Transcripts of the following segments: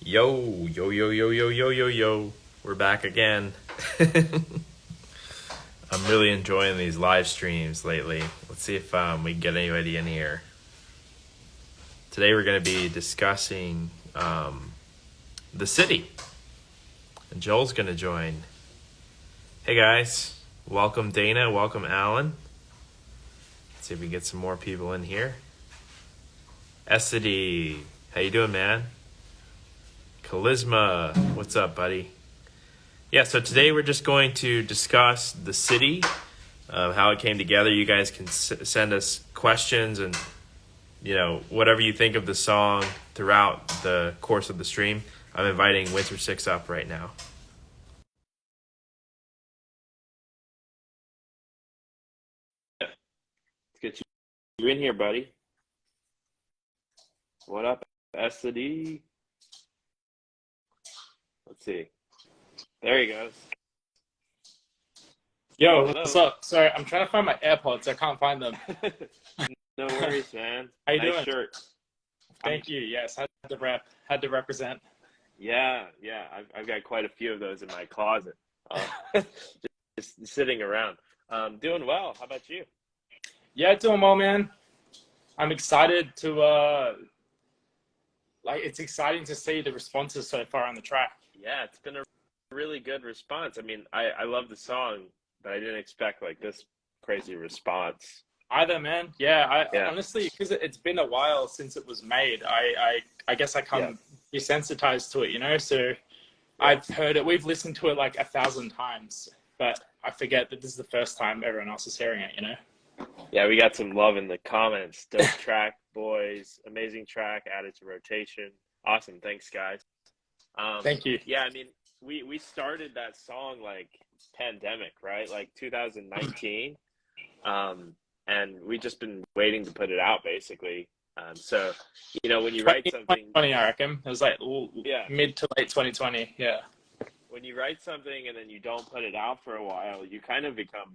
Yo, yo, yo, yo, yo, yo, yo, yo. We're back again. I'm really enjoying these live streams lately. Let's see if we can get anybody in here. Today we're going to be discussing the city. And Joel's going to join. Hey guys, welcome Dana, welcome Alan. Let's see if we can get some more people in here. Essity, how you doing, man? Charisma, what's up, buddy? Yeah, so today we're just going to discuss the city, how it came together. You guys can send us questions and, whatever you think of the song throughout the course of the stream. I'm inviting Wintersix up right now. Let's get you in here, buddy. What up, SD? Let's see. There he goes. Yo, Hello. what's up? Sorry, I'm trying to find my AirPods. I can't find them. No worries, man. How you nice doing? Shirt. Thank you. Yes, had to represent. Yeah. I've got quite a few of those in my closet, just sitting around. Doing well. How about you? Yeah, doing well, man. I'm excited to it's exciting to see the responses so far on the track. Yeah, it's been a really good response. I mean, I love the song, but I didn't expect like this crazy response. Either, man. Yeah, honestly, because it's been a while since it was made. I guess I come desensitized to it, So I've heard it. We've listened to it like 1,000 times, but I forget that this is the first time everyone else is hearing it. Yeah, we got some love in the comments. Dope track, boys. Amazing track, added to rotation. Awesome. Thanks, guys. Thank you. Yeah, I mean, we started that song like pandemic, right? Like 2019. And we just been waiting to put it out basically. So, when you write something, 2020, I reckon it was like mid to late 2020. Yeah. When you write something and then you don't put it out for a while, you kind of become,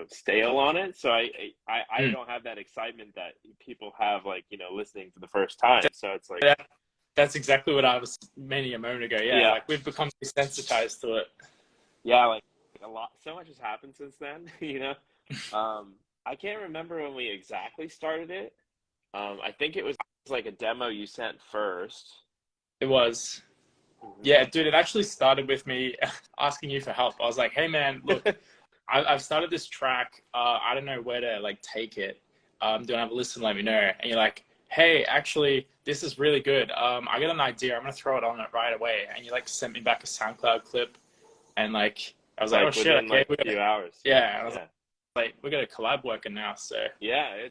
stale on it. So I don't have that excitement that people have, like, listening for the first time. So it's like, that's exactly what I was meaning a moment ago. Yeah. Like we've become desensitized to it. Yeah. Like so much has happened since then, I can't remember when we exactly started it. I think it was like a demo you sent first. It was. Yeah, dude, it actually started with me asking you for help. I was like, hey, man, look, I've started this track. I don't know where to, like, take it. Don't have a listen, let me know. And you're like, hey, actually, this is really good. I got an idea. I'm going to throw it on it right away. And you, like, sent me back a SoundCloud clip. And, like, I was like, oh, shit. Within, like, a few hours. Yeah. I was like, we got a collab working now, so. Yeah,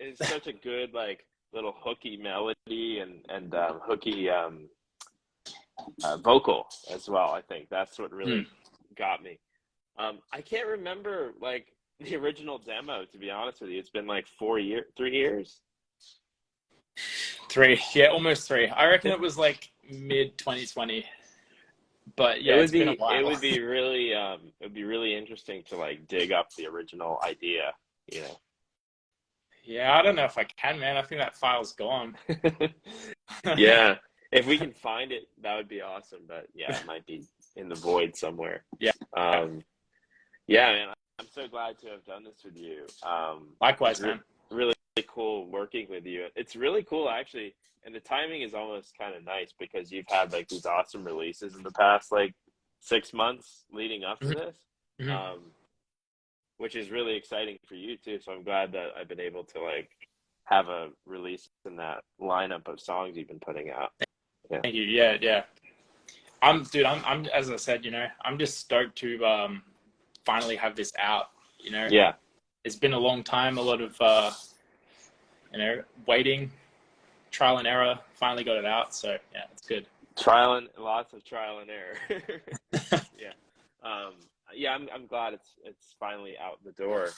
it's such a good, like, little hooky melody and hooky vocal as well. I think that's what really got me. I can't remember like the original demo, to be honest with you. It's been like 3 years. 3, yeah, almost 3. I reckon it was like mid 2020. But yeah, it's been a while. It would be really interesting to like dig up the original idea, Yeah, I don't know if I can, man. I think that file's gone. Yeah. If we can find it, that would be awesome. But yeah, it might be in the void somewhere. Yeah. Yeah, man. I'm so glad to have done this with you. Likewise, man. Really cool working with you. It's really cool, actually. And the timing is almost kind of nice because you've had like these awesome releases in the past like 6 months leading up to this, which is really exciting for you too. So I'm glad that I've been able to like have a release in that lineup of songs you've been putting out. Yeah. Thank you. Yeah. I'm as I said, I'm just stoked to finally have this out. Yeah. It's been a long time, a lot of waiting, trial and error. Finally got it out, so yeah, it's good. Lots of trial and error. Yeah. Yeah, I'm glad it's finally out the door.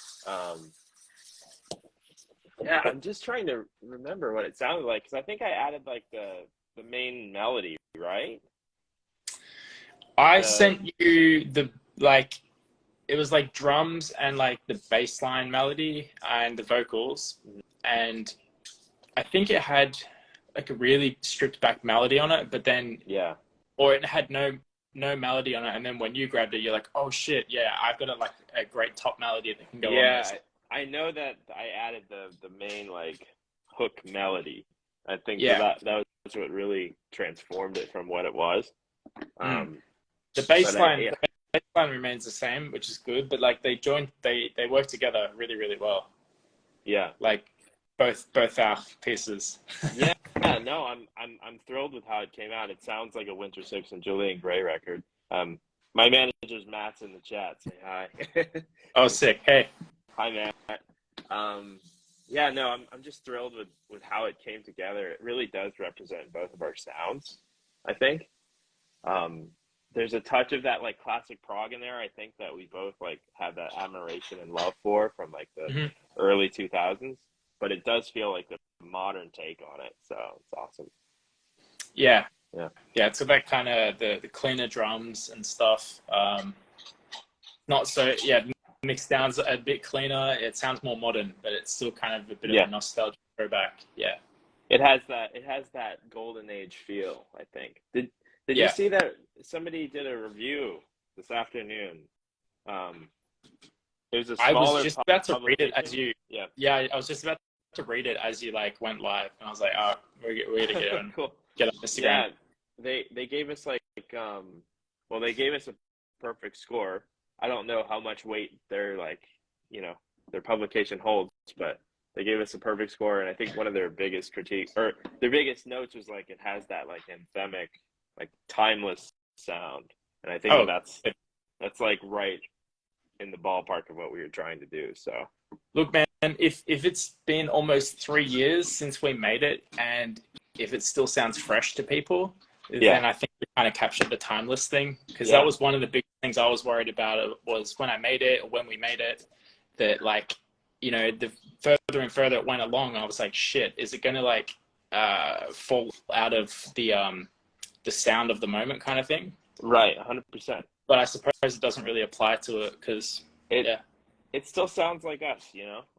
Yeah, I'm just trying to remember what it sounded like because I think I added like the main melody, right? I sent you it was like drums and like the bass line melody and the vocals, and I think it had like a really stripped back melody on it, but then Yeah. or it had no melody on it, and then when you grabbed it, you're like, oh shit, yeah, I've got like a great top melody that can go on Yeah, this. I know that I added the main like hook melody. I think Yeah. that was what really transformed it from what it was. The bass but line, yeah. the bass line remains the same, which is good, but like they work together really, really well. Yeah. Like both our pieces. Yeah, no, I'm thrilled with how it came out. It sounds like a Wintersix and Julian Gray record. My manager's Matt's in the chat. Say hi. Oh, sick. Hey. Hi, Matt. Yeah, no, I'm just thrilled with how it came together. It really does represent both of our sounds, I think. There's a touch of that like classic prog in there. I think that we both like have that admiration and love for from like the early 2000s, but it does feel like the modern take on it. So it's awesome. Yeah. Yeah. Yeah. It's about kind of the cleaner drums and stuff. Not so, yeah, mixed down a bit cleaner. It sounds more modern, but it's still kind of a bit of a nostalgia throwback. Yeah. It has that golden age feel, I think. Did you see that somebody did a review this afternoon? There's a smaller I was just about to read it as you. Yeah. Yeah, I was just about to read it as you like went live, and I was like, oh, we're gonna get on, cool. Get on Instagram. Yeah, they gave us like well, they gave us a perfect score. I don't know how much weight their like their publication holds, but they gave us a perfect score, and I think one of their biggest critiques or their biggest notes was like it has that like anthemic, like timeless sound, and I think that's like right in the ballpark of what we were trying to do. So look, man, if it's been almost 3 years since we made it, and if it still sounds fresh to people, then I think we kind of captured the timeless thing, because that was one of the big things I was worried about. Was when I made it or when we made it, that like the further and further it went along, I was like, shit, is it gonna like fall out of the sound of the moment kind of thing? Right, 100%. But I suppose it doesn't really apply to it because it still sounds like us,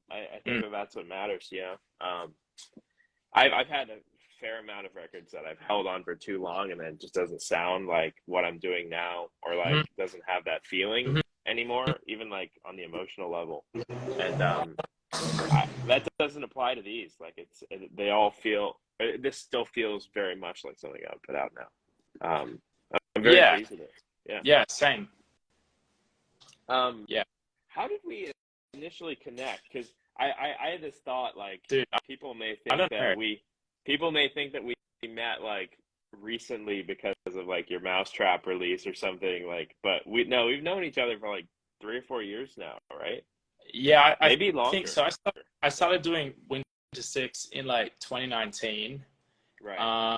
I think that's what matters, I've had a fair amount of records that I've held on for too long, and then it just doesn't sound like what I'm doing now, or like doesn't have that feeling anymore, even like on the emotional level. And that doesn't apply to these. Like they all feel. This still feels very much like something I would put out now. I'm very pleased with it. Yeah. Yeah. Same. How did we initially connect? Because I had this thought, like, dude, people may think that we met like recently because of like your Mousetrap release or something, like, but we've known each other for like 3 or 4 years now, right? Yeah, maybe I longer. think so. I started doing Wintersix in like 2019. Right.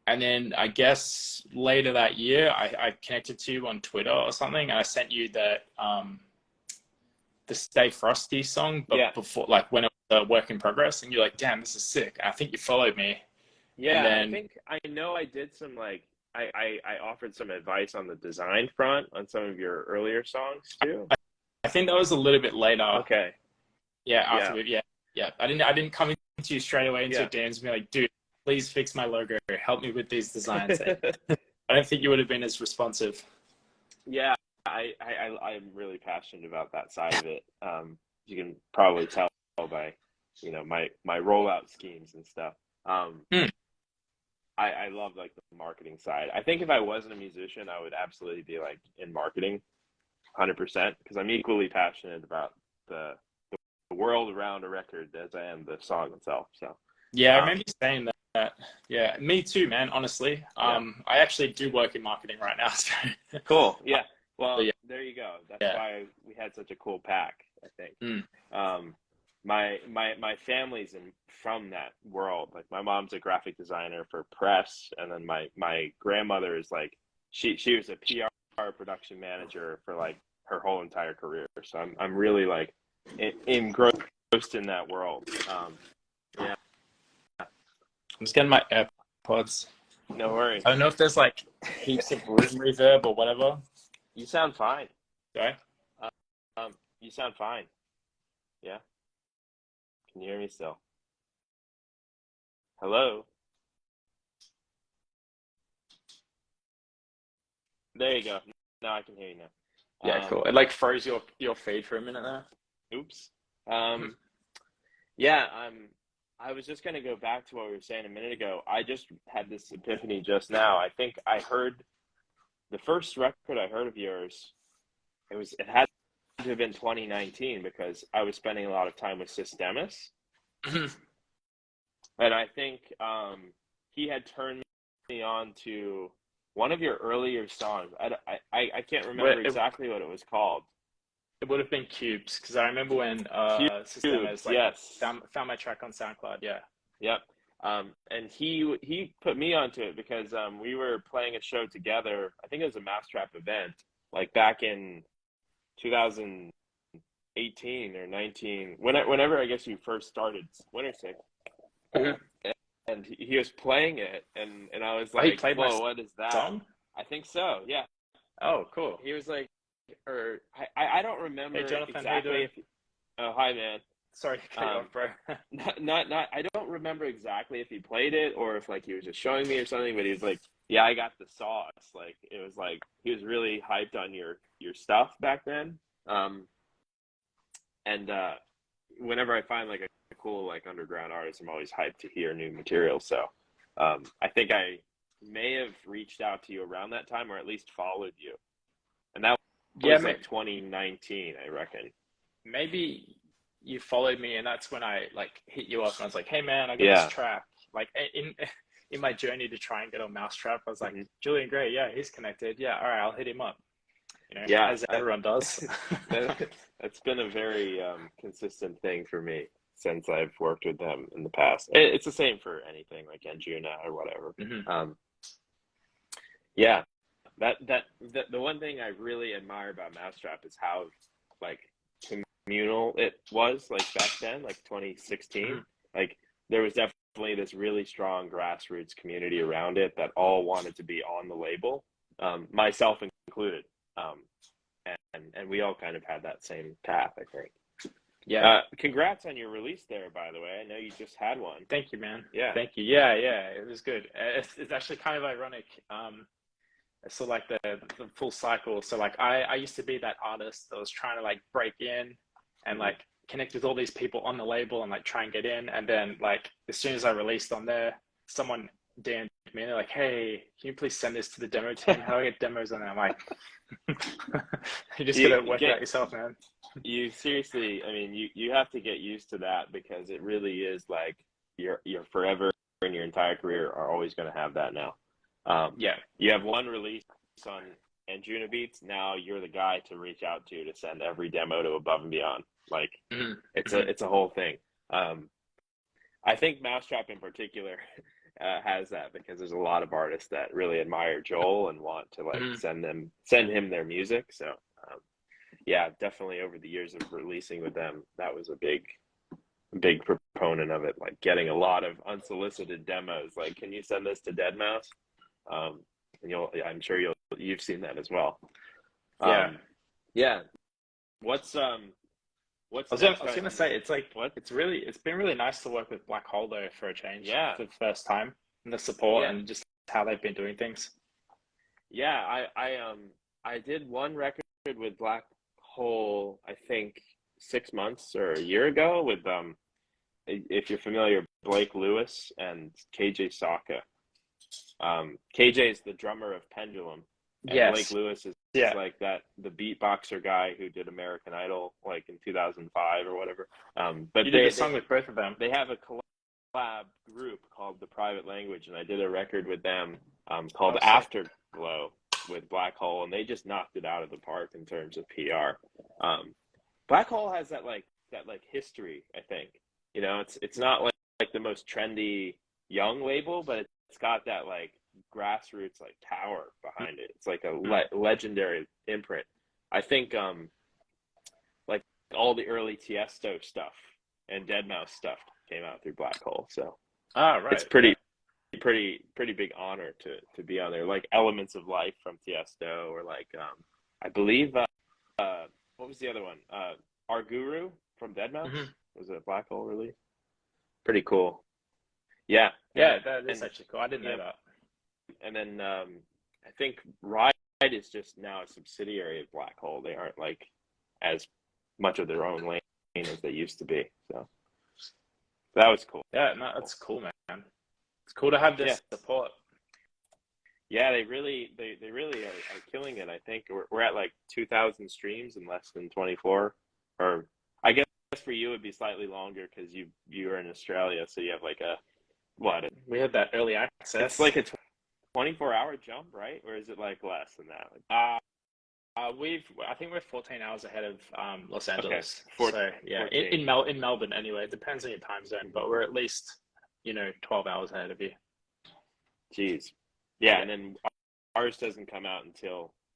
And then I guess later that year, I connected to you on Twitter or something, and I sent you the Stay Frosty song, but before, like, when it was a work in progress, and you're like, damn, this is sick. I think you followed me. Yeah, then, I think I know I did some like I offered some advice on the design front on some of your earlier songs too. I think that was a little bit later. Okay. Yeah, after I didn't come into you straight away into DMs and be like, dude, please fix my logo. Help me with these designs. I don't think you would have been as responsive. Yeah, I'm really passionate about that side of it. You can probably tell by my rollout schemes and stuff. I love like the marketing side. I think if I wasn't a musician, I would absolutely be like in marketing 100%, because I'm equally passionate about the world around a record as I am the song itself. So yeah, I remember you saying that. Yeah, me too, man. Honestly, I actually do work in marketing right now. So. Cool. Yeah. Well, there you go. That's why we had such a cool pack, I think. My family's from that world. Like, my mom's a graphic designer for press, and then my grandmother is like she was a PR production manager for like her whole entire career. So I'm really like engrossed in that world. Yeah. I'm just getting my AirPods. No worries. I don't know if there's like heaps of room reverb or whatever. You sound fine. Okay. You sound fine. Yeah. Can you hear me still? Hello? There you go. Now I can hear you now. Yeah, cool. It like froze your feed for a minute there. Oops. Yeah, I was just going to go back to what we were saying a minute ago. I just had this epiphany just now. I think I heard the first record I heard of yours. It had to have been 2019 because I was spending a lot of time with Systemis. And I think he had turned me on to one of your earlier songs. I can't remember exactly what it was called. It would have been Cubes, because I remember when Systemis yes. found my track on SoundCloud. Yeah. Yep. And he put me onto it because we were playing a show together. I think it was a Mousetrap event, like back in 2018 or 19. Whenever I guess you first started Wintersix. And he was playing it, and I was like, "Whoa, what is that?" Song? I think so. Yeah. Oh, cool. He was like, or I don't remember exactly. Oh, hi, man. Sorry to cut you off, bro. not. I don't remember exactly if he played it or if like he was just showing me or something. But he was like, "Yeah, I got the sauce." Like it was like he was really hyped on your stuff back then. And whenever I find like a cool like underground artist, I'm always hyped to hear new material. So I think I may have reached out to you around that time, or at least followed you, and that was like 2019, I reckon. Maybe you followed me, and that's when I like hit you up, and I was like, "Hey, man, I got this track." Like in my journey to try and get on Mousetrap, I was like, "Julian Gray, yeah, he's connected. Yeah, all right, I'll hit him up." You know, as everyone does. That's been a very consistent thing for me since I've worked with them in the past. It's the same for anything like Anjuna or whatever. Yeah, the one thing I really admire about Mousetrap is how like communal it was like back then, like 2016. Like there was definitely this really strong grassroots community around it that all wanted to be on the label, myself included. And we all kind of had that same path, I think. Yeah. Congrats on your release there, by the way. I know you just had one. Thank you, man. Yeah. Thank you. Yeah, it was good. It's actually kind of ironic. So like the full cycle. So like I used to be that artist that was trying to like break in and like connect with all these people on the label and like try and get in. And then like as soon as I released on there, someone DM'd me and they're like, "Hey, can you please send this to the demo team? How do I get demos on there?" I'm like, you just gotta work it out yourself, man. You seriously, I mean, you have to get used to that because it really is like you're forever and your entire career are always going to have that now. You have one release on Anjuna Beats. Now you're the guy to reach out to send every demo to Above and Beyond. Like it's a whole thing. I think Mousetrap in particular has that because there's a lot of artists that really admire Joel and want to like send him their music. So yeah, definitely over the years of releasing with them, that was a big proponent of it, like getting a lot of unsolicited demos. Like, can you send this to Deadmau5? And I'm sure you've seen that as well. Yeah. What's I was gonna say it's like it's been really nice to work with Black Hole though for a change. Yeah, for the first time, and the support and just how they've been doing things. Yeah, I did one record with Black Hole, I think 6 months or a year ago with if you're familiar, Blake Lewis and KJ Saka. KJ is the drummer of Pendulum. And Blake Lewis is like the beatboxer guy who did American Idol like in 2005 or whatever. But you did a song with both of them. They have a collab group called The Private Language, and I did a record with them called Afterglow with Black Hole, and they just knocked it out of the park in terms of PR. Black Hole has that history, I think. You know, it's not like the most trendy young label, but it's got that like grassroots like power behind it. It's like a legendary imprint. I think like all the early Tiesto stuff and Deadmau5 stuff came out through Black Hole. So it's pretty big honor to be on there. Like Elements of Life from Tiesto, or like I believe what was the other one? Our Guru from Deadmau5 was a Black Hole release. Pretty cool. Yeah, that is actually cool. I didn't know that. And then I think Riot is just now a subsidiary of Black Hole. They aren't like as much of their own lane as they used to be. So that was cool. Yeah, no, that's cool, man. It's cool to have this support. Yeah, they really are killing it. I think we're at like 2,000 streams in less than 24. Or I guess for you it'd be slightly longer because you are in Australia, so you have like a what? We had that early access. It's like a 24-hour jump, right? Or is it like less than that? I think we're 14 hours ahead of Los Angeles. Okay. So yeah, in Melbourne anyway. It depends on your time zone, but we're at least 12 hours ahead of you. Jeez. Yeah, and then ours doesn't come out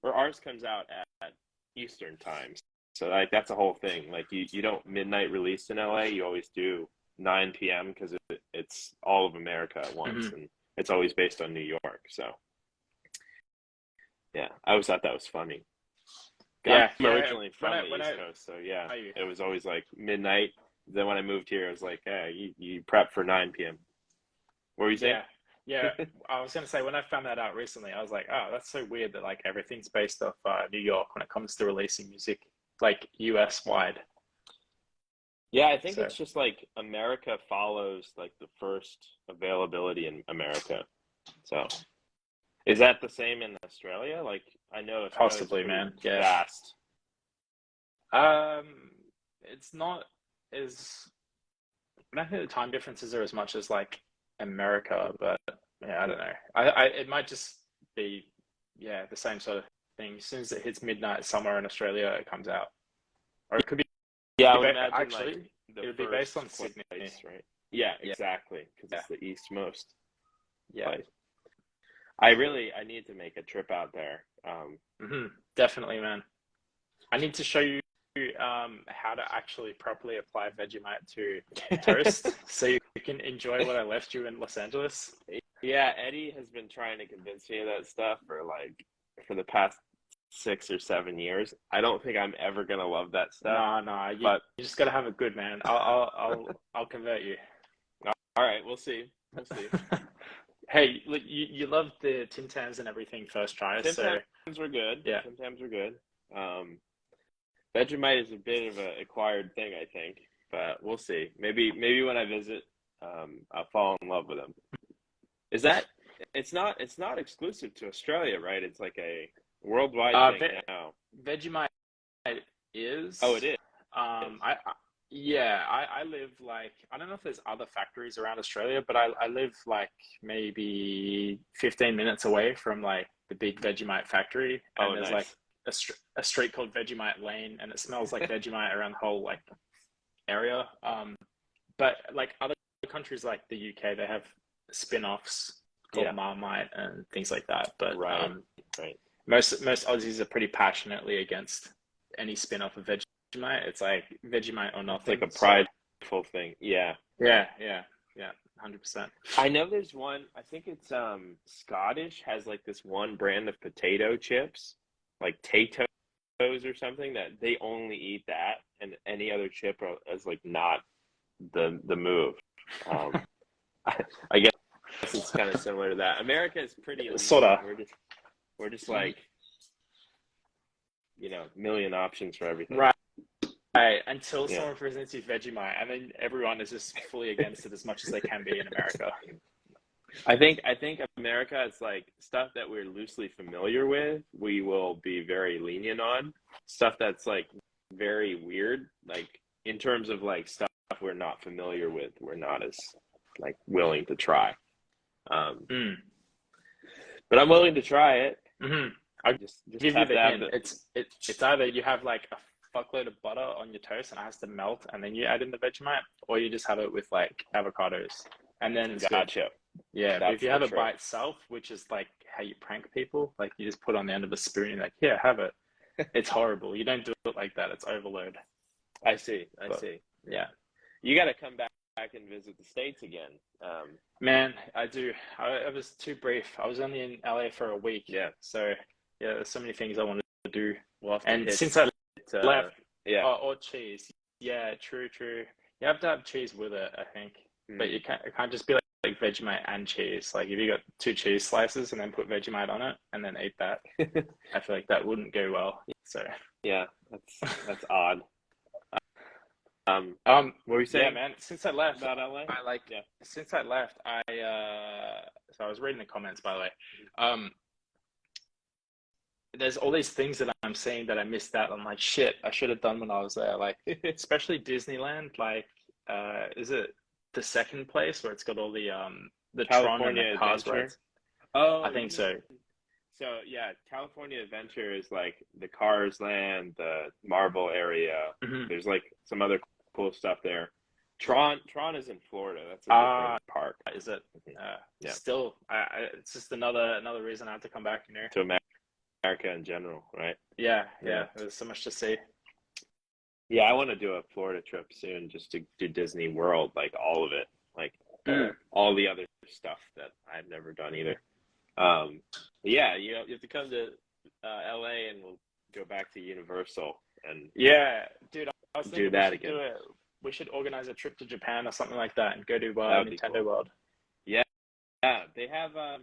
ours comes out at Eastern times. So like that's a whole thing. Like you don't midnight release in LA. You always do 9 p.m. because it's all of America at once, and it's always based on New York. So yeah, I always thought that was funny. I'm originally from the East Coast, so yeah, it was always like midnight. Then when I moved here, I was like, hey, you prep for 9 p.m. What were you saying? Yeah, I was going to say, when I found that out recently, I was like, oh, that's so weird that like everything's based off New York when it comes to releasing music, like US wide. Yeah, I think it's just like America follows like the first availability in America. So is that the same in Australia? Like I know it's possibly, man. Yeah. Fast. It's not as, I don't think the time differences are as much as like America, but yeah, I don't know. It might just be the same sort of thing. As soon as it hits midnight somewhere in Australia, it comes out, or it could be. Yeah, I would imagine actually like it would be based on Sydney, right? Yeah, exactly, because it's the eastmost. Yeah, place. I need to make a trip out there. Definitely, man. I need to show you how to actually properly apply Vegemite to toast so you can enjoy what I left you in Los Angeles. Yeah, Eddie has been trying to convince me of that stuff for the past 6 or 7 years. I don't think I'm ever gonna love that stuff. No, you just gotta have it good, man. I'll convert you. All right, we'll see. Hey, look, you love the Tim Tams and everything first try. Tim Tams were good. Yeah, Tim Tams were good. Vegemite is a bit of an acquired thing, I think, but we'll see. Maybe when I visit, I'll fall in love with them. It's not exclusive to Australia, right? It's like a worldwide thing now. Vegemite is. Oh, it is. I live like, I don't know if there's other factories around Australia, but I live like maybe 15 minutes away from like the big Vegemite factory, and there's like a street called Vegemite Lane, and it smells like Vegemite around the whole like area. But like other countries like the UK, they have spin-offs called Marmite and things like that. But right. Most Aussies are pretty passionately against any spin-off of Vegemite. It's like Vegemite or nothing. It's like a prideful thing. Yeah. 100%. I know there's one, I think it's Scottish, has like this one brand of potato chips, like Tato's or something, that they only eat that, and any other chip is like not the move. I guess it's kind of similar to that. America is pretty sort of. We're just like, million options for everything. Right. Until someone presents you Vegemite, and then everyone is just fully against it as much as they can be in America. I think America is like stuff that we're loosely familiar with, we will be very lenient on. Stuff that's like very weird, like in terms of like stuff we're not familiar with, we're not as like willing to try. But I'm willing to try it. I'll just give you the hint. It's either you have like a fuckload of butter on your toast and it has to melt, and then you add in the Vegemite, or you just have it with like avocados, and then it's gotcha. Good. Yeah, but if you have it by itself, which is like how you prank people, like you just put on the end of a spoon, and like, here, have it. It's horrible. You don't do it like that. It's overload. I see. Yeah. You got to come back and visit the States again. Man, I do. I was too brief. I was only in LA for a week. Yeah. So yeah, there's so many things I wanted to do. Well, and since I left, or cheese. Yeah, true. You have to have cheese with it, I think. But it can't just be like like Vegemite and cheese. Like if you got 2 cheese slices and then put Vegemite on it and then ate that, I feel like that wouldn't go well. So Yeah, that's odd. What were you yeah, saying man. Since I left, about LA? I like Yeah. since I left, so I was reading the comments by the way. There's all these things that I'm seeing that I missed out. I'm like, shit, I should have done when I was there. Like, especially Disneyland. Like, is it the second place where it's got all the Tron and California the Cars Adventure. rides? Oh, I think so. So yeah, California Adventure is like the Cars Land, the Marble area. Mhm. There's like some other cool stuff there. Tron is in Florida. That's a different park. Is it? Yeah. Still, it's just another reason I have to come back. You know. To America in general, right? Yeah. Yeah. There's so much to see. Yeah, I want to do a Florida trip soon, just to do Disney World, like all of it, like all the other stuff that I've never done either. Yeah, you have to come to LA, and we'll go back to Universal and Yeah, dude. I was do thinking that we should again. we should organize a trip to Japan or something like that and go to That would be Nintendo cool. World. Yeah, they have a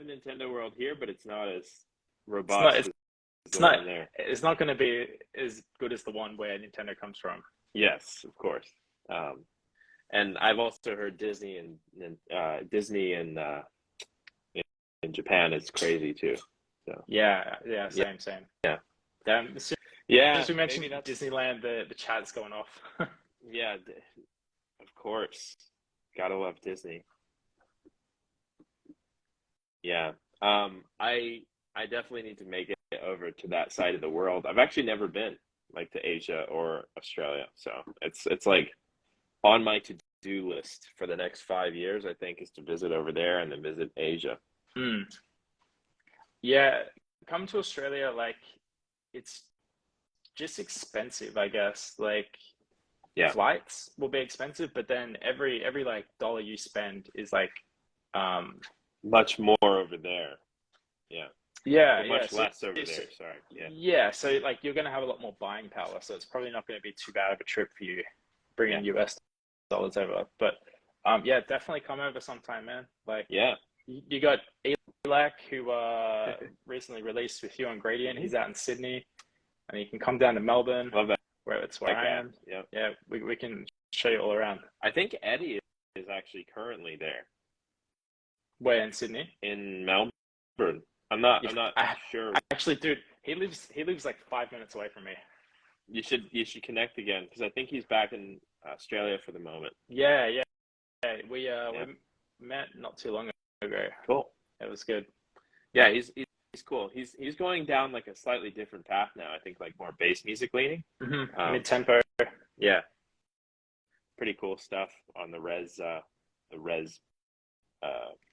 Nintendo World here, but it's not as robust as It's the not. one there. It's not going to be as good as the one where Nintendo comes from. Yes, of course. And I've also heard Disney in Japan is crazy too. So Yeah, same. Yeah. As soon yeah, as we mentioned maybe that's Disneyland, the chat's going off. yeah, of course. Gotta love Disney. Yeah. I definitely need to make it over to that side of the world. I've actually never been like to Asia or Australia, so it's like on my to-do list for the next 5 years. I think is to visit over there and then visit Asia. Yeah, come to Australia, like it's just expensive, I guess. Like Yeah, flights will be expensive, but then every like dollar you spend is like much more over there. Yeah, yeah, or much so less over there. Sorry. Yeah, yeah, so like you're gonna have a lot more buying power, so it's probably not gonna be too bad of a trip for you bringing US dollars over. But yeah, definitely come over sometime, man. Like yeah. you got Elak who recently released with you on Gradient. He's out in Sydney, and you can come down to Melbourne, Love that. where I am. Yeah. Yeah, we can show you all around. I think Eddie is actually currently there Where in Sydney? in Melbourne. I'm not sure. Actually, dude, he lives like 5 minutes away from me. You should connect again because I think he's back in Australia for the moment. Yeah. We met not too long ago. Cool. It was good. Yeah, he's cool. He's going down like a slightly different path now. I think like more bass music leaning. Mid tempo. Yeah. Pretty cool stuff on the Res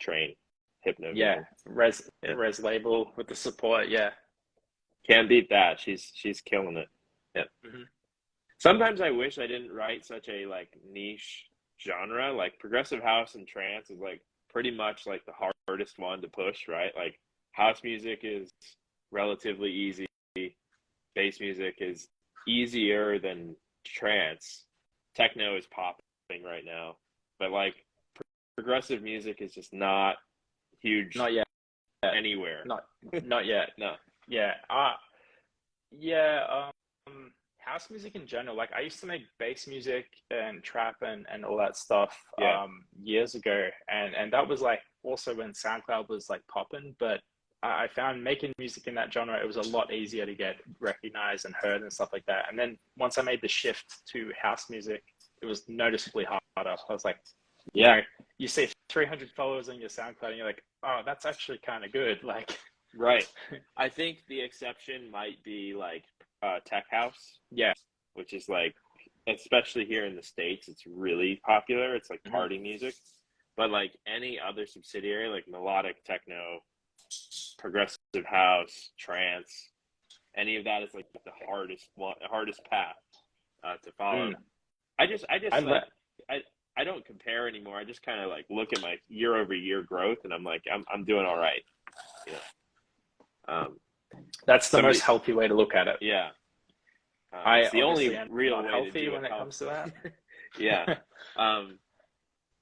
train. Hypno. Yeah, Res label with the support. Yeah. Can't beat that. She's killing it. Yeah. Sometimes I wish I didn't write such a like niche genre. Like progressive house and trance is like pretty much like the hardest one to push, right? Like house music is relatively easy. Bass music is easier than trance. Techno is popping right now, but like progressive music is just not huge. Not yet. Anywhere. Not yet. No. Yeah. House music in general. Like I used to make bass music and trap and all that stuff years ago, and that was like also when SoundCloud was like popping. But I found making music in that genre, it was a lot easier to get recognized and heard and stuff like that. And then once I made the shift to house music, it was noticeably harder. I was like, you see 300 followers on your SoundCloud, and you're like, oh, that's actually kind of good. Like, right. I think the exception might be like tech house. Yeah. Which is like, especially here in the States, it's really popular. It's like party music. But like any other subsidiary, like melodic techno, progressive house, trance, any of that is like the hardest path to follow. I don't compare anymore. I just kind of like look at my year over year growth, and I'm like, I'm doing all right. That's the most healthy way to look at it. Yeah. It's the only am real way healthy to do when it comes to that. Yeah.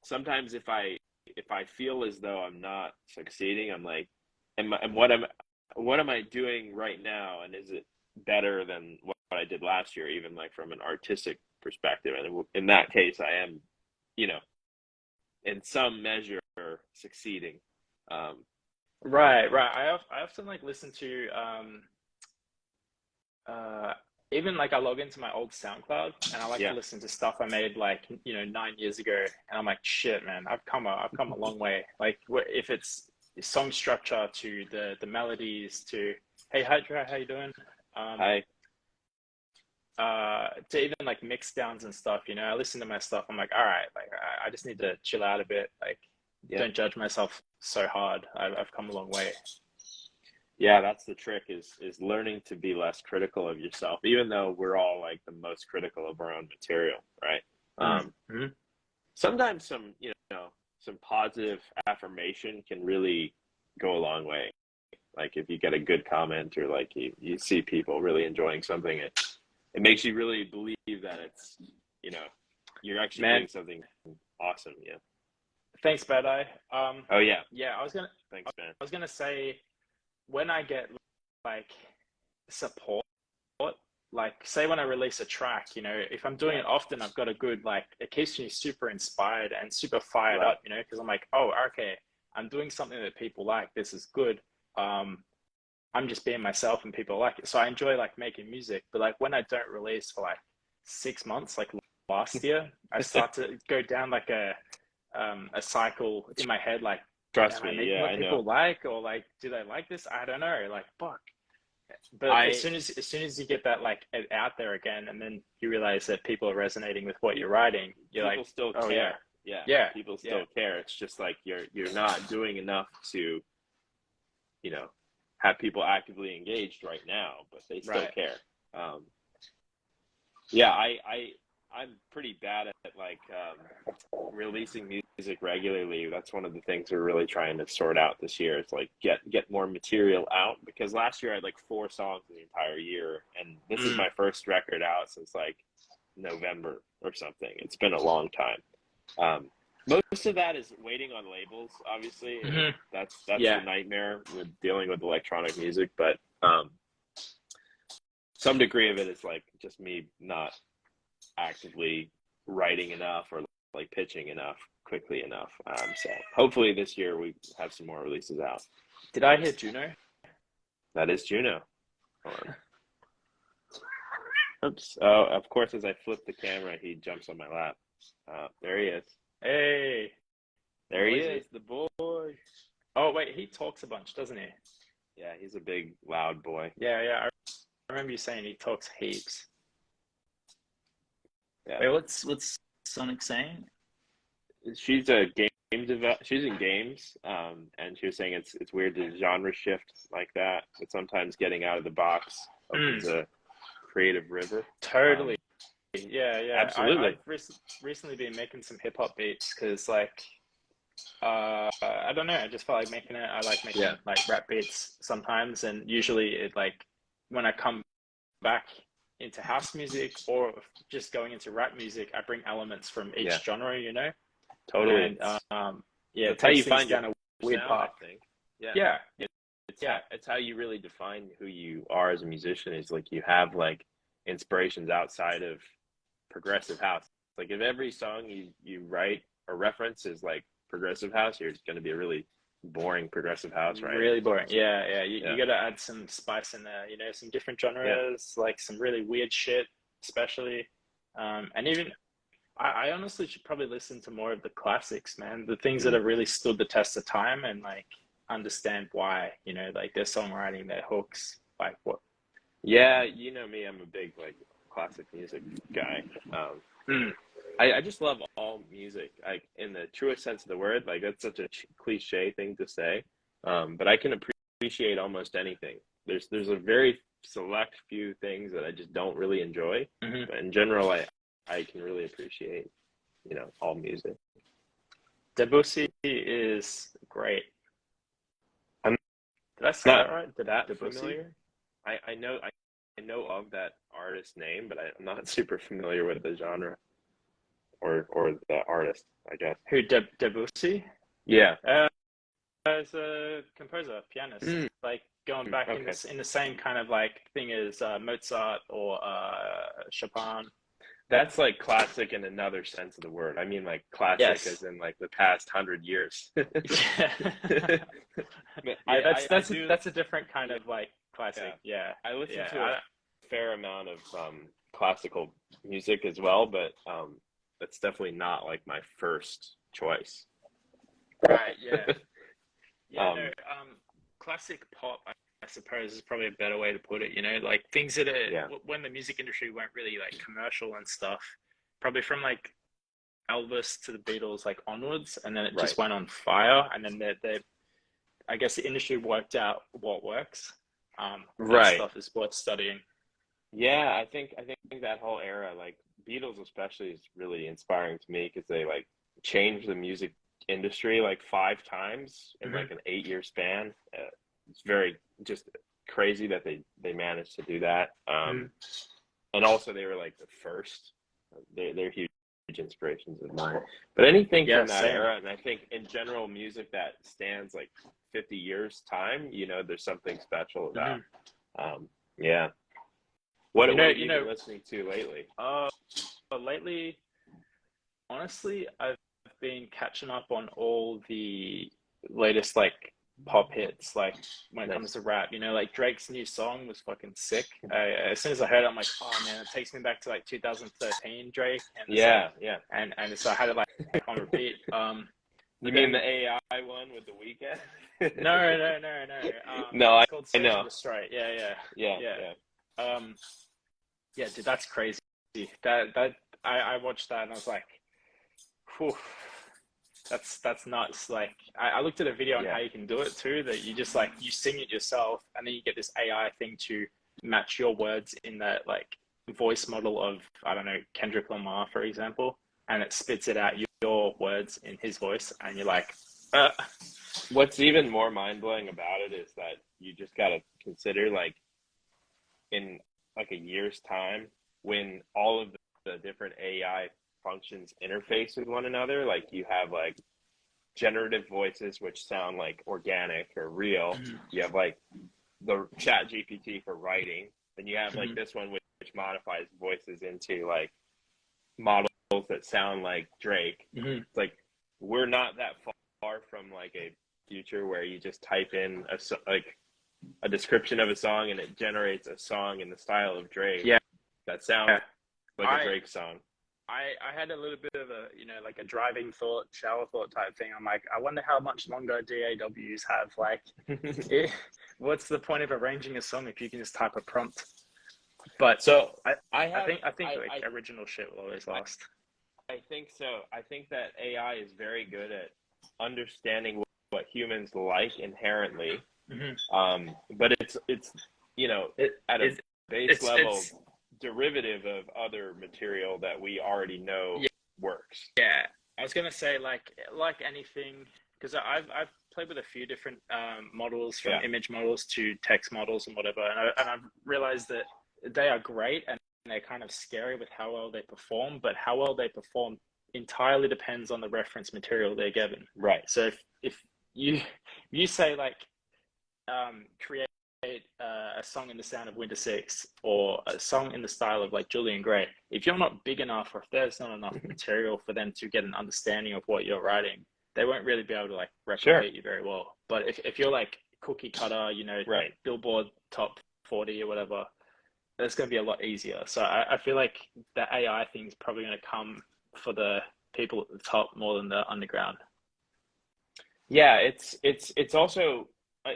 Sometimes if I if I feel as though I'm not succeeding, I'm like, and what am I doing right now, and is it better than what I did last year, even like from an artistic perspective? And in that case, I am, you know, in some measure succeeding. Right. I often like listen to even like I log into my old SoundCloud and I like to Yeah. listen to stuff I made like 9 years ago, and I'm like, shit, man, I've come a long way. Like if it's song structure to the melodies to hey Hydra, how you doing? I To even like mix downs and stuff, I listen to my stuff. I'm like, all right, like I just need to chill out a bit. Like, don't judge myself so hard. I've come a long way. Yeah, that's the trick is learning to be less critical of yourself, even though we're all like the most critical of our own material, right? Mm-hmm. Sometimes some positive affirmation can really go a long way. Like if you get a good comment or like you see people really enjoying something, it makes you really believe that it's, you're actually doing something awesome. Yeah. Thanks, Bad Eye. Oh yeah. Yeah, Thanks, man. I was gonna say, when I get like support, like say when I release a track, if I'm doing it often, I've got a good, like, it keeps me super inspired and super fired up, because I'm like, oh, okay, I'm doing something that people like. This is good. I'm just being myself and people like it. So I enjoy like making music, but like when I don't release for like 6 months, like last year, I start to go down like a cycle in my head, like, Trust am I me, making what people like, or like, do they like this? I don't know, like, fuck. But as soon as you get that like out there again, and then you realize that people are resonating with what you're writing, you're people like, still oh care. yeah, People still care. It's just like you're not doing enough to, have people actively engaged right now, but they still care. I'm pretty bad at like releasing music regularly. That's one of the things we're really trying to sort out this year. It's like get more material out, because last year I had like 4 songs in the entire year, and this is my first record out since like November or something. It's been a long time. Most of that is waiting on labels, obviously. Mm-hmm. That's the nightmare with dealing with electronic music, but some degree of it is like just me not actively writing enough or like pitching enough quickly enough. So hopefully this year we have some more releases out. Did I hear Juno? That is Juno. Hold on. Oops. Oh, of course, as I flip the camera, he jumps on my lap. There he is. Hey. There he is, the boy. Oh, wait, he talks a bunch, doesn't he? Yeah, he's a big, loud boy. Yeah. I remember you saying he talks heaps. Yeah. Wait, what's Sonic saying? She's a she's in games, and she was saying it's weird to genre shift like that, but sometimes getting out of the box opens a creative river. Totally. Yeah. Absolutely. I've recently been making some hip hop beats because, like, I don't know, I just felt like making it. I like making like rap beats sometimes, and usually it, like, when I come back into house music or just going into rap music, I bring elements from each genre, Totally. And it's how you find down a weird path. I think. It's how you really define who you are as a musician. Is like you have like inspirations outside of progressive house. Like if every song you write or reference is like progressive house, you're going to be a really boring progressive house, right? Really boring. Yeah. You got to add some spice in there, some different genres, like some really weird shit, especially. And even I honestly should probably listen to more of the classics, man. The things that have really stood the test of time, and like understand why, like their songwriting, their hooks, like what. Yeah, you know me, I'm a big like classic music guy. I just love all music, like in the truest sense of the word. Like that's such a cliche thing to say, but I can appreciate almost anything. There's a very select few things that I just don't really enjoy, but in general, I can really appreciate, all music. Debussy is great. Did I say that right? That Debussy? familiar? I know of that artist's name, but I'm not super familiar with the genre or the artist, I guess. Who, Debussy? Yeah. As a composer, pianist, like going back Okay. in the same kind of like thing as Mozart or Chopin. That's like classic in another sense of the word. I mean, like classic Yes. as in like the past 100 years. Yeah. That's a different kind of like classic. Yeah. I listen Yeah. to a fair amount of classical music as well, but that's definitely not like my first choice. Right. Yeah. Yeah. Um, Classic pop, I suppose, is probably a better way to put it. You know, like things that are when the music industry weren't really like commercial and stuff. Probably from like Elvis to the Beatles, like onwards, and then it just went on fire. And then I guess the industry worked out what works. That stuff is worth studying. Yeah, I think that whole era, like Beatles especially, is really inspiring to me because they like changed the music industry like 5 times in like an 8-year span. It's very just crazy that they managed to do that. And also they were like the first. They're huge inspirations of mine. But anything from that era, and I think in general music that stands like 50 years time, you know, there's something special about. Yeah. What have you been listening to lately? Lately, honestly, I've been catching up on all the latest like pop hits, like when it comes to rap. You know, like Drake's new song was fucking sick. As soon as I heard it, I'm like, oh man, it takes me back to like 2013 Drake. And and so I had it like on repeat. You mean the AI one with the Weeknd? No. No, it's called Search I know. and Destroy. Yeah. Yeah, dude, that's crazy. That I watched that and I was like, whew, that's nuts. Like I looked at a video on how you can do it too, that you just like you sing it yourself and then you get this AI thing to match your words in that like voice model of, I don't know, Kendrick Lamar, for example, and it spits it out your words in his voice and you're like, What's even more mind-blowing about it is that you just got to consider like in like a year's time when all of the different AI functions interface with one another, like you have like generative voices which sound like organic or real. You have like the Chat GPT for writing, then you have like this one which modifies voices into like models that sound like Drake. It's like we're not that far from like a future where you just type in a description of a song and it generates a song in the style of Drake. Yeah, that sounds like a Drake song. I had a little bit of a, you know, like a driving thought, shower thought type thing. I'm like, I wonder how much longer DAWs have. Like, what's the point of arranging a song if you can just type a prompt? But so I think like original shit will always last. I think so. I think that AI is very good at understanding what humans like inherently. But it's you know, at a base level derivative of other material that we already know works. Yeah, I was gonna say like anything, because I've played with a few different models, from image models to text models and whatever, and I've realized that they are great and they're kind of scary with how well they perform, but how well they perform entirely depends on the reference material they're given. Right. So if you say like create a song in the sound of Wintersix or a song in the style of like Julian Gray, if you're not big enough or if there's not enough material for them to get an understanding of what you're writing, they won't really be able to like replicate you very well. But if you're like cookie cutter, you know, Billboard top 40 or whatever, that's going to be a lot easier. So I feel like the AI thing is probably going to come for the people at the top more than the underground. Yeah, it's also,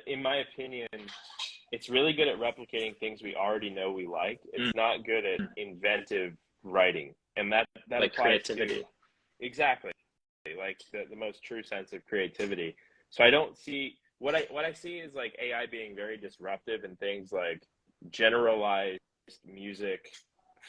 in my opinion, it's really good at replicating things we already know we like. It's not good at inventive writing, and that like applies creativity. Exactly, like the most true sense of creativity. So I don't see what I see is like AI being very disruptive in things like generalized music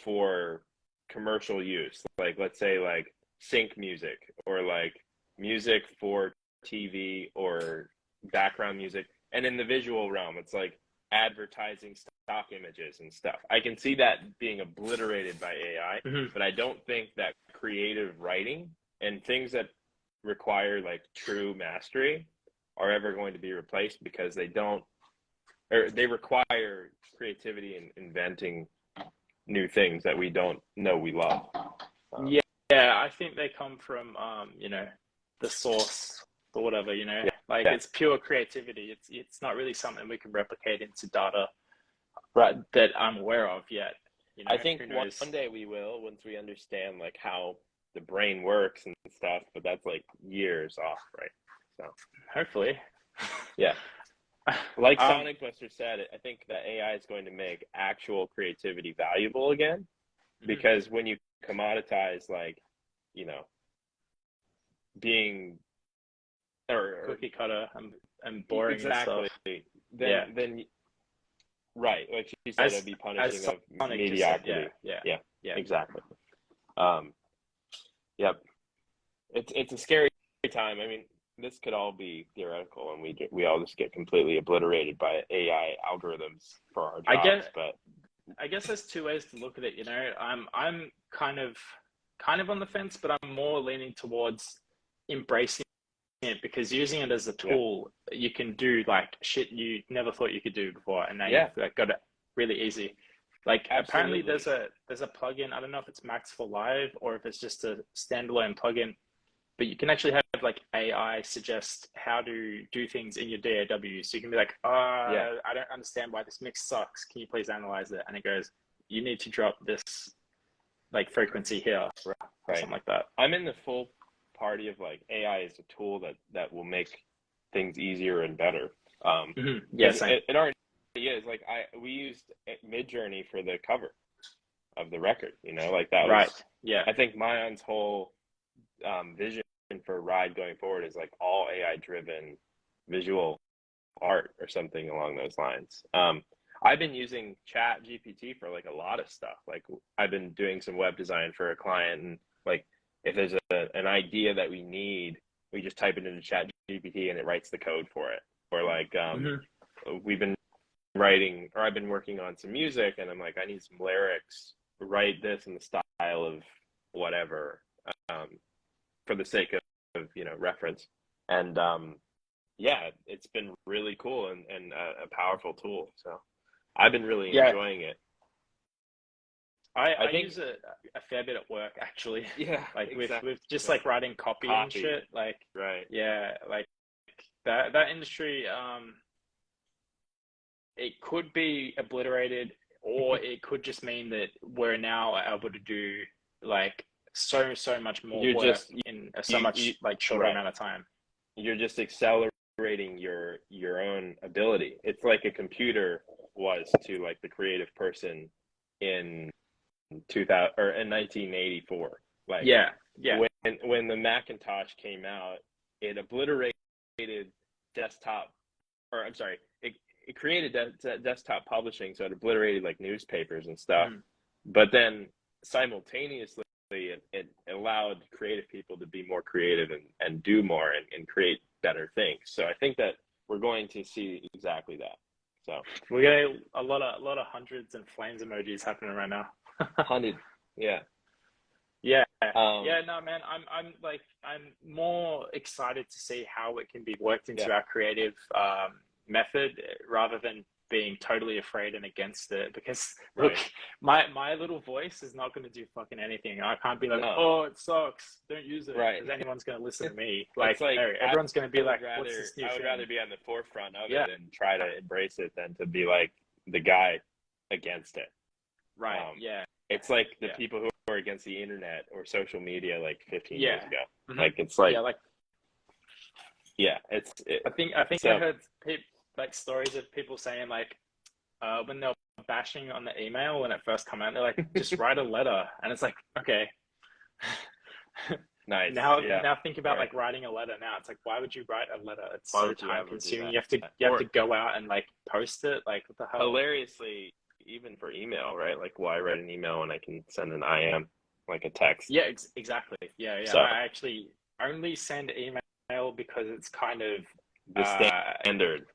for commercial use, like let's say like sync music or like music for TV or background music. And in the visual realm, it's like advertising stock images and stuff. I can see that being obliterated by AI, but I don't think that creative writing and things that require like true mastery are ever going to be replaced, because they don't, or they require creativity and inventing new things that we don't know we love. Yeah, I think they come from you know, the source or whatever, you know, like it's pure creativity. It's not really something we can replicate into data, Right. that I'm aware of yet. You know, I think one day we will, once we understand like how the brain works and stuff, but that's like years off, right? So hopefully. Yeah. Like Sonic Buster said, I think that AI is going to make actual creativity valuable again, because when you commoditize, like, you know, being or cookie cutter and boring exactly, and stuff. then right, like she said, it'd be punishing of Sonic mediocrity. Said, yeah, Exactly. Yep. It's a scary time. I mean, this could all be theoretical, and we all just get completely obliterated by AI algorithms for our jobs. I guess there's two ways to look at it. You know, I'm kind of on the fence, but I'm more leaning towards embracing it, because using it as a tool, you can do like shit you never thought you could do before, and now you've like, got it really easy. Like apparently there's a plugin. I don't know if it's Max for Live or if it's just a standalone plugin, but you can actually have like AI suggest how to do things in your DAW. So you can be like, I don't understand why this mix sucks. Can you please analyze it? And it goes, you need to drop this like frequency here, or something like that. I'm in the full party of like AI is a tool that will make things easier and better. Yes, it already is. Like we used Midjourney for the cover of the record. You know, like that was right. Yeah, I think Mayon's whole vision for Ride going forward is like all AI driven visual art or something along those lines. I've been using Chat GPT for like a lot of stuff. Like I've been doing some web design for a client, and like if there's an idea that we need, we just type it into Chat GPT and it writes the code for it. Or like we've been writing, or I've been working on some music, and I'm like, I need some lyrics, write this in the style of whatever, for the sake of you know, reference. And yeah, it's been really cool and a powerful tool. So I've been really enjoying it. I think use it a fair bit at work, actually. Yeah, like exactly. with just like writing copy and shit. Like right. Yeah, like that industry. It could be obliterated, or it could just mean that we're now able to do like so much more work in so much like shorter amount of time. You're just accelerating your own ability. It's like a computer was to like the creative person in 2000 or in 1984. Like when the Macintosh came out, it obliterated desktop, or I'm sorry, it created desktop publishing, so it obliterated like newspapers and stuff. But then simultaneously it allowed creative people to be more creative and do more and create better things. So I think that we're going to see exactly that. So we're getting a lot of hundreds and flames emojis happening right now. 100, yeah. No, man, I'm more excited to see how it can be worked into our creative method, rather than being totally afraid and against it, because look, my little voice is not going to do fucking anything. I can't be like, oh, it sucks, don't use it, because anyone's going to listen to me. Like no, everyone's going to be like, what's this new thing? I would rather be on the forefront of it and try to embrace it than to be like the guy against it. It's like the people who are against the internet or social media like 15 years ago. Like it's like I think I heard like stories of people saying like when they're bashing on the email when it first come out, they're like, just write a letter, and it's like, okay. Nice. Now think about like writing a letter. Now it's like, why would you write a letter? It's so time consuming. You have to go out and like post it. Like, what the hell? Hilariously, even for email, right? Like, why write an email when I can send an IM, like a text? Yeah, exactly. Yeah. So, I actually only send email because it's kind of the standard.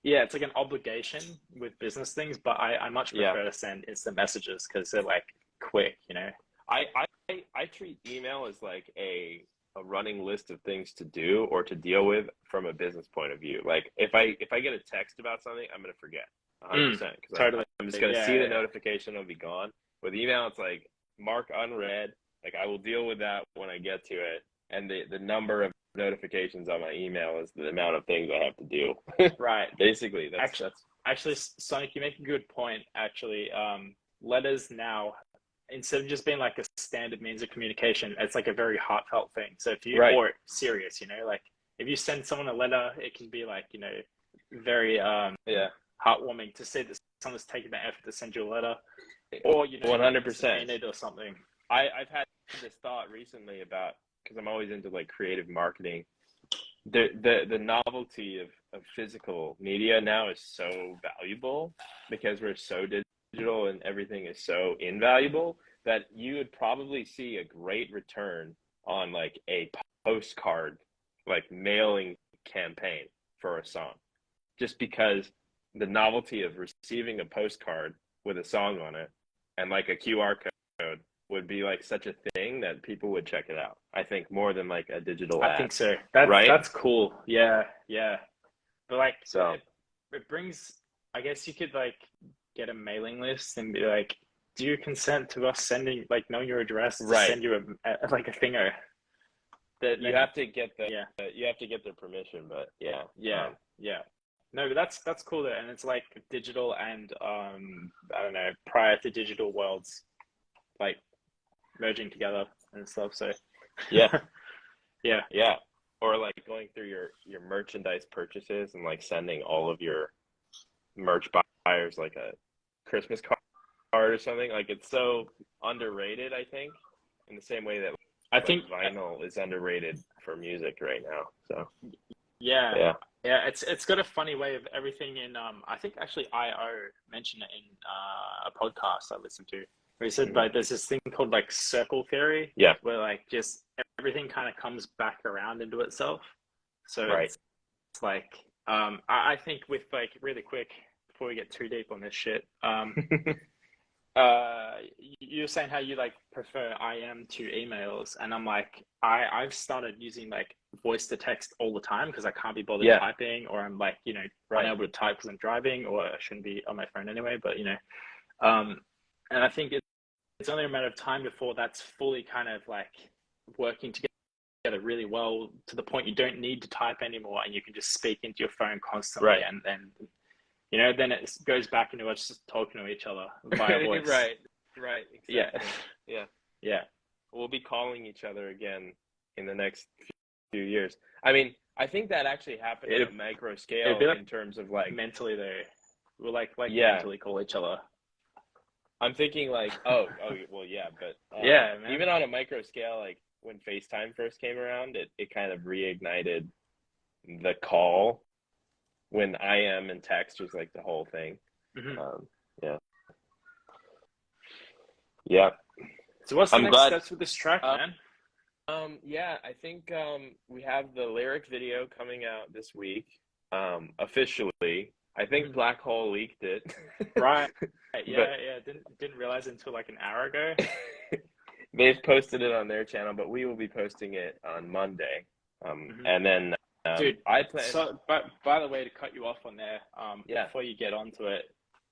Yeah, it's like an obligation with business things, but I much prefer to send instant messages because they're like quick, you know. I treat email as like a a running list of things to do or to deal with from a business point of view. Like if I get a text about something, I'm gonna forget 100% because Totally. I'm just gonna see the notification, it'll be gone. With email, it's like mark unread. Like I will deal with that when I get to it, and the number of notifications on my email is the amount of things I have to do. Right. Basically, that's actually, Sonic, you make a good point. Actually, letters now, instead of just being like a standard means of communication, it's like a very heartfelt thing. So if you or serious, you know, like if you send someone a letter, it can be like, you know, very heartwarming to see that someone's taken the effort to send you a letter, or you know, 100% or something. I've had this thought recently about, because I'm always into like creative marketing. The novelty of physical media now is so valuable because we're so digital and everything is so invaluable that you would probably see a great return on like a postcard, like mailing campaign for a song, just because the novelty of receiving a postcard with a song on it and like a QR code would be like such a thing that people would check it out. I think more than like a digital ad. I think so. That's cool. Yeah. But like, so it brings, I guess you could like get a mailing list and be like, do you consent to us sending, like, knowing your address to send you like a thinger? That you have to get you have to get their permission, but yeah. No, but that's cool though, and it's like digital and I don't know, prior to digital worlds, like merging together and stuff. So yeah. yeah. Or like going through your merchandise purchases and like sending all of your merch buyers like a Christmas card or something. Like it's so underrated, I think, in the same way that I think vinyl is underrated for music right now. So yeah, it's got a funny way of everything in I think actually I.O. mentioned it in a podcast I listened to, where he said like there's this thing called like circle theory, where like just everything kind of comes back around into itself. So it's like I think with like really quick before we get too deep on this shit, you're saying how you like prefer IM to emails, and I'm like I've started using like voice to text all the time because I can't be bothered typing, or I'm like, you know, unable to type because I'm driving, or I shouldn't be on my phone anyway, but you know, and I think it's only a matter of time before that's fully kind of like working together really well to the point you don't need to type anymore and you can just speak into your phone constantly, and you know, then it goes back into us just talking to each other via voice. Right. Exactly. Yeah. We'll be calling each other again in the next few years. I mean, I think that actually happened at a micro scale like, in terms of like mentally though. We'll like mentally call each other. I'm thinking like, well, but man. Even on a micro scale, like when FaceTime first came around, it kind of reignited the call. When IM and text was like the whole thing. Yeah. So what's the next steps with this track, man? I think we have the lyric video coming out this week, officially. I think Black Hole leaked it. Right. Yeah. Didn't realize until like an hour ago. They've posted it on their channel, but we will be posting it on Monday. And then dude, but by the way, to cut you off on there, before you get onto it,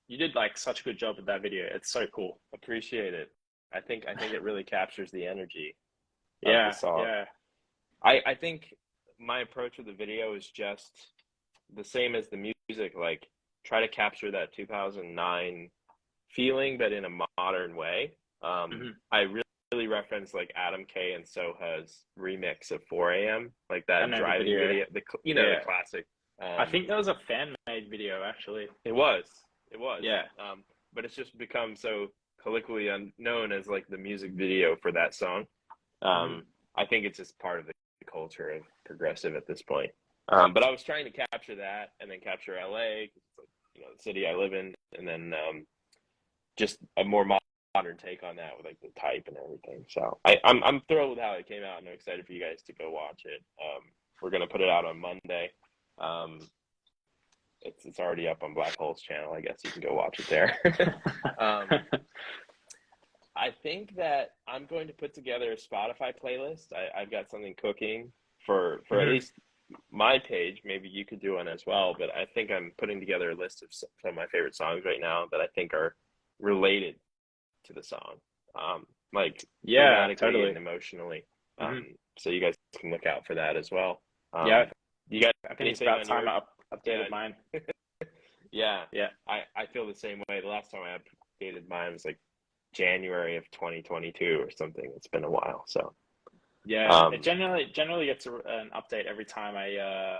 you did like such a good job with that video. It's so cool. Appreciate it. I think it really captures the energy of the song. Yeah. I think my approach with the video is just the same as the music, like try to capture that 2009 feeling, but in a modern way. I really reference like Adam K and Soha's remix of 4 a.m. like that driving video. The classic. I think that was a fan made video actually. It was. Yeah. But it's just become so colloquially known as like the music video for that song. I think it's just part of the culture of progressive at this point. But I was trying to capture that and then capture LA, you know, the city I live in, and then just a more modern take on that with like the type and everything. So I'm thrilled with how it came out, and I'm excited for you guys to go watch it. We're gonna put it out on Monday. It's already up on Black Hole's channel. I guess you can go watch it there. I think that I'm going to put together a Spotify playlist. I've got something cooking for at least my page. Maybe you could do one as well. But I think I'm putting together a list of some of my favorite songs right now that I think are related to the song, like thematically and emotionally. So you guys can look out for that as well. You guys, I think it's about time I updated mine. Yeah. I feel the same way. The last time I updated mine was like January of 2022 or something. It's been a while. So it generally gets an update every time I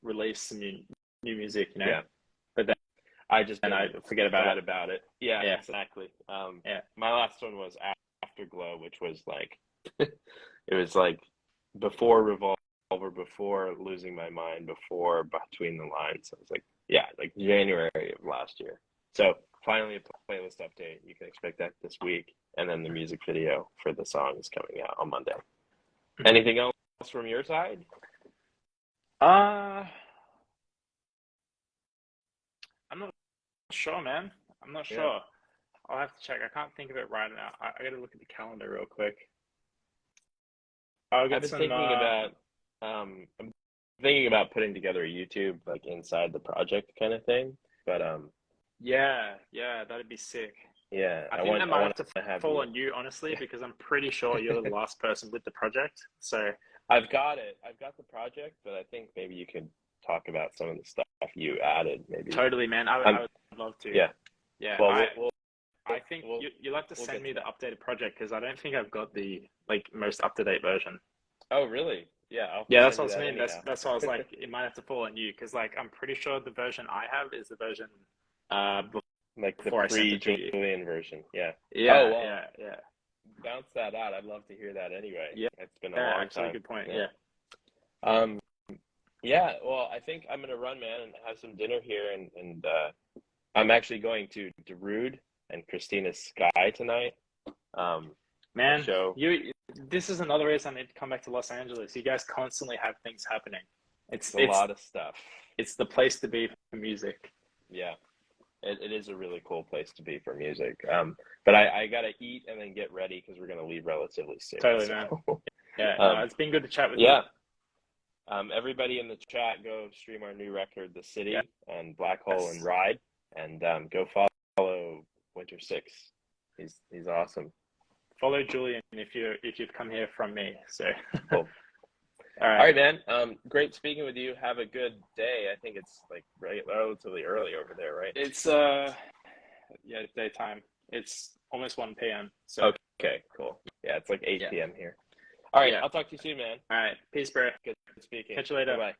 release some new music, you know. Yeah. But then I forget about it. Yeah, exactly. My last one was Afterglow, which was like it was like before Revolver, before Losing My Mind, before Between the Lines. So it was like January of last year. So finally a playlist update. You can expect that this week, and then the music video for the song is coming out on Monday. Anything else from your side? I'm not sure, man. I'm not sure. I'll have to check. I can't think of it right now. I got to look at the calendar real quick. I've been thinking about putting together a YouTube like inside the project kind of thing, but yeah, that'd be sick. Yeah, I think I might have to fall on you, honestly, because I'm pretty sure you're the last person with the project. So I've got the project, but I think maybe you could talk about some of the stuff you added. Maybe totally, man. I would love to. Yeah. Well, I think you'll have to send me the updated project because I don't think I've got the most up to date version. Oh, really? Yeah. That's what I mean. That's why I was like, it might have to fall on you because I'm pretty sure the version I have is the version before the pre-Julian version. Yeah. Yeah. Yeah. Bounce that out. I'd love to hear that anyway. Yeah. It's been a long actually, time. Good point. Yeah. Well, I think I'm gonna run, man, and have some dinner here, and I'm actually going to Darude and Christina's Sky tonight. Man, show. This is another reason I need to come back to Los Angeles. You guys constantly have things happening. It's a lot of stuff. It's the place to be for music. Yeah, it is a really cool place to be for music. But I gotta eat and then get ready because we're gonna leave relatively soon. Totally, man. Yeah, it's been good to chat with you. Yeah. Everybody in the chat, go stream our new record, The City, on Black Hole and Ride, and go follow Wintersix. He's awesome. Follow Julian if you've come here from me. So cool. All right, man. Great speaking with you. Have a good day. I think it's like relatively early over there, right? It's it's daytime. It's almost 1 p.m. So okay, cool. Yeah, it's like 8 p.m. here. All right, I'll talk to you soon, man. All right, peace, bro. Good speaking. Catch you later. Bye.